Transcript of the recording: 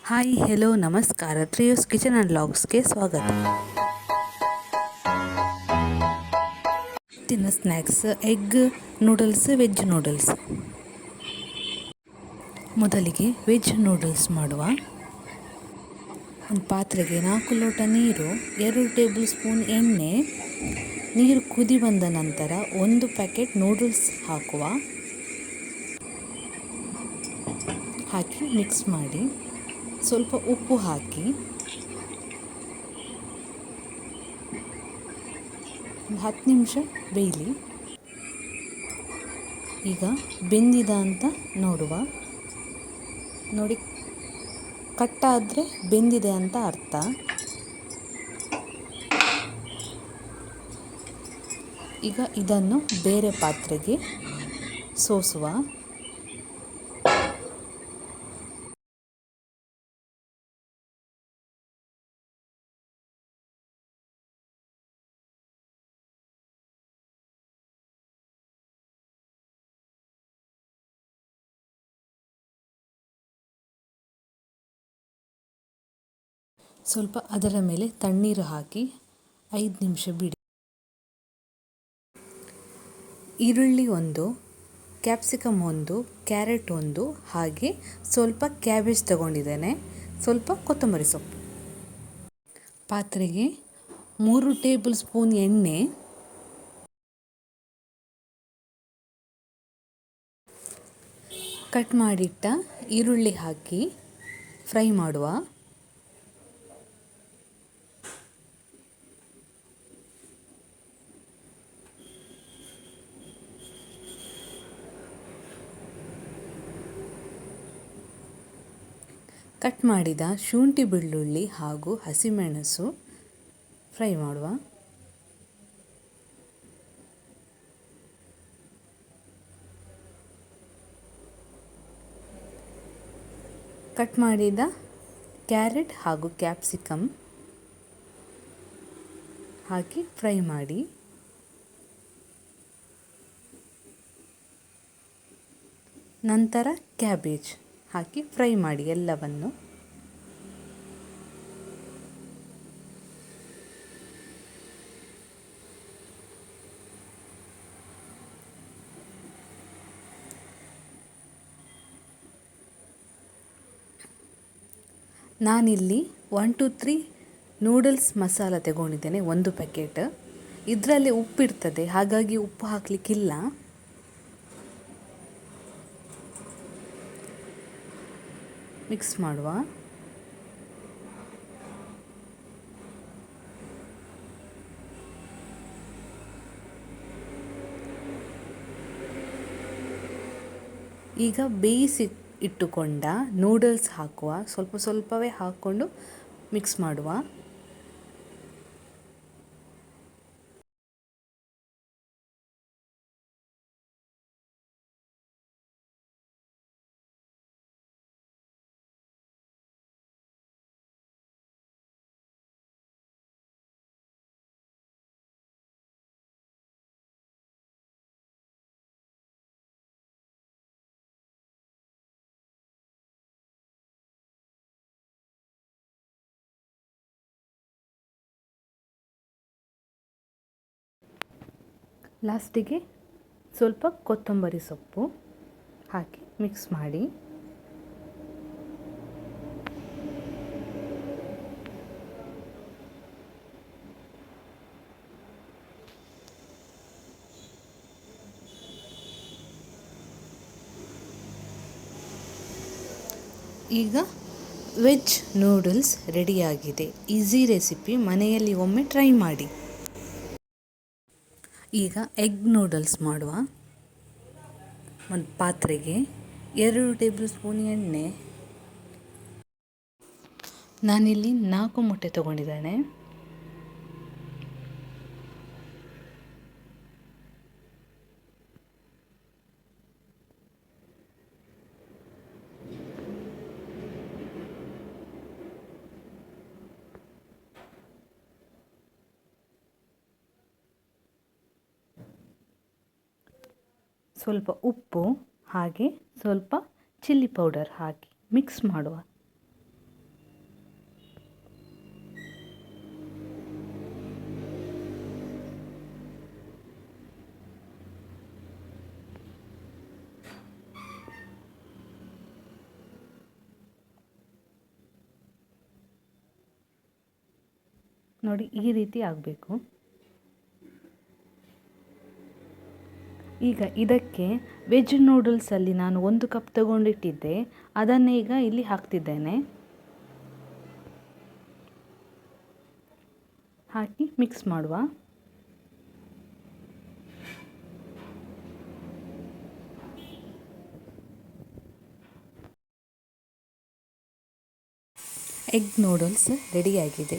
Hi hello ನಮಸ್ಕಾರ. ತ್ರಿಯೋಸ್ kitchen and ವ್ಲಾಗ್ಸ್ಗೆ ಸ್ವಾಗತ. ತಿನ್ನೋ snacks egg noodles, veg noodles. ಮೊದಲಿಗೆ ವೆಜ್ ನೂಡಲ್ಸ್ ಮಾಡುವ. ಒಂದು ಪಾತ್ರೆಗೆ 4 ಲೋಟ ನೀರು, 2 ಟೇಬಲ್ ಸ್ಪೂನ್ ಎಣ್ಣೆ. ನೀರು ಕುದಿ ಬಂದ ನಂತರ 1 ಪ್ಯಾಕೆಟ್ ನೂಡಲ್ಸ್ ಹಾಕಿ ಮಿಕ್ಸ್ ಮಾಡಿ, ಸ್ವಲ್ಪ ಉಪ್ಪು ಹಾಕಿ ಒಂದು 10 ನಿಮಿಷ ಬೇಯಲಿ. ಈಗ ಬೆಂದಿದ ಅಂತ ನೋಡುವ. ನೋಡಿ, ಕಟ್ಟಾದರೆ ಬೆಂದಿದೆ ಅಂತ ಅರ್ಥ. ಈಗ ಇದನ್ನು ಬೇರೆ ಪಾತ್ರೆಗೆ ಸೋಸುವ. ಸ್ವಲ್ಪ ಅದರ ಮೇಲೆ ತಣ್ಣೀರು ಹಾಕಿ 5 ನಿಮಿಷ ಬಿಡಿ. ಈರುಳ್ಳಿ 1, ಕ್ಯಾಪ್ಸಿಕಮ್ 1, ಕ್ಯಾರೆಟ್ 1, ಹಾಗೆ ಸ್ವಲ್ಪ ಕ್ಯಾಬೇಜ್ ತಗೊಂಡಿದ್ದೇನೆ, ಸ್ವಲ್ಪ ಕೊತ್ತಂಬರಿ ಸೊಪ್ಪು. ಪಾತ್ರೆಗೆ 3 ಟೇಬಲ್ ಸ್ಪೂನ್ ಎಣ್ಣೆ, ಕಟ್ ಮಾಡಿಟ್ಟ ಈರುಳ್ಳಿ ಹಾಕಿ ಫ್ರೈ ಮಾಡುವ. ಕಟ್ ಮಾಡಿದ ಶುಂಠಿ, ಬೆಳ್ಳುಳ್ಳಿ ಹಾಗೂ ಹಸಿಮೆಣಸು ಫ್ರೈ ಮಾಡುವ. ಕಟ್ ಮಾಡಿದ ಕ್ಯಾರೆಟ್ ಹಾಗೂ ಕ್ಯಾಪ್ಸಿಕಮ್ ಹಾಕಿ ಫ್ರೈ ಮಾಡಿ. ನಂತರ ಕ್ಯಾಬೇಜ್ ಹಾಕಿ ಫ್ರೈ ಮಾಡಿ ಎಲ್ಲವನ್ನು. ನಾನಿಲ್ಲಿ 1 2 3 ನೂಡಲ್ಸ್ ಮಸಾಲ ತಗೊಂಡಿದ್ದೇನೆ, 1 ಪ್ಯಾಕೆಟ್. ಇದರಲ್ಲಿ ಉಪ್ಪಿರ್ತದೆ, ಹಾಗಾಗಿ ಉಪ್ಪು ಹಾಕಲಿಕ್ಕಿಲ್ಲ. ಮಿಕ್ಸ್ ಮಾಡುವ. ಈಗ ಬೇಯಿಸಿ ಇಟ್ಟುಕೊಂಡ ನೂಡಲ್ಸ್ ಹಾಕುವ. ಸ್ವಲ್ಪ ಸ್ವಲ್ಪವೇ ಹಾಕ್ಕೊಂಡು ಮಿಕ್ಸ್ ಮಾಡುವ. ಲಾಸ್ಟಿಗೆ ಸ್ವಲ್ಪ ಕೊತ್ತಂಬರಿ ಸೊಪ್ಪು ಹಾಕಿ ಮಿಕ್ಸ್ ಮಾಡಿ. ಈಗ ವೆಜ್ ನೂಡಲ್ಸ್ ರೆಡಿಯಾಗಿದೆ. ಈಸಿ ರೆಸಿಪಿ, ಮನೆಯಲ್ಲಿ ಒಮ್ಮೆ ಟ್ರೈ ಮಾಡಿ. ಈಗ ಎಗ್ ನೂಡಲ್ಸ್ ಮಾಡುವ. ಒಂದು ಪಾತ್ರೆಗೆ 2 ಟೇಬಲ್ ಸ್ಪೂನ್ ಎಣ್ಣೆ. ನಾನಿಲ್ಲಿ 4 ಮೊಟ್ಟೆ ತಗೊಂಡಿದ್ದೇನೆ. ಸ್ವಲ್ಪ ಉಪ್ಪು ಹಾಗೆ ಸ್ವಲ್ಪ ಚಿಲ್ಲಿ ಪೌಡರ್ ಹಾಕಿ ಮಿಕ್ಸ್ ಮಾಡುವ. ನೋಡಿ ಈ ರೀತಿ ಆಗಬೇಕು. ಈಗ ಇದಕ್ಕೆ ವೆಜ್ ನೂಡಲ್ಸಲ್ಲಿ ನಾನು 1 ಕಪ್ ತಗೊಂಡಿಟ್ಟಿದ್ದೆ, ಅದನ್ನೇ ಈಗ ಇಲ್ಲಿ ಹಾಕ್ತಿದ್ದೇನೆ. ಹಾಕಿ ಮಿಕ್ಸ್ ಮಾಡುವ. ಎಗ್ ನೂಡಲ್ಸ್ ರೆಡಿಯಾಗಿದೆ.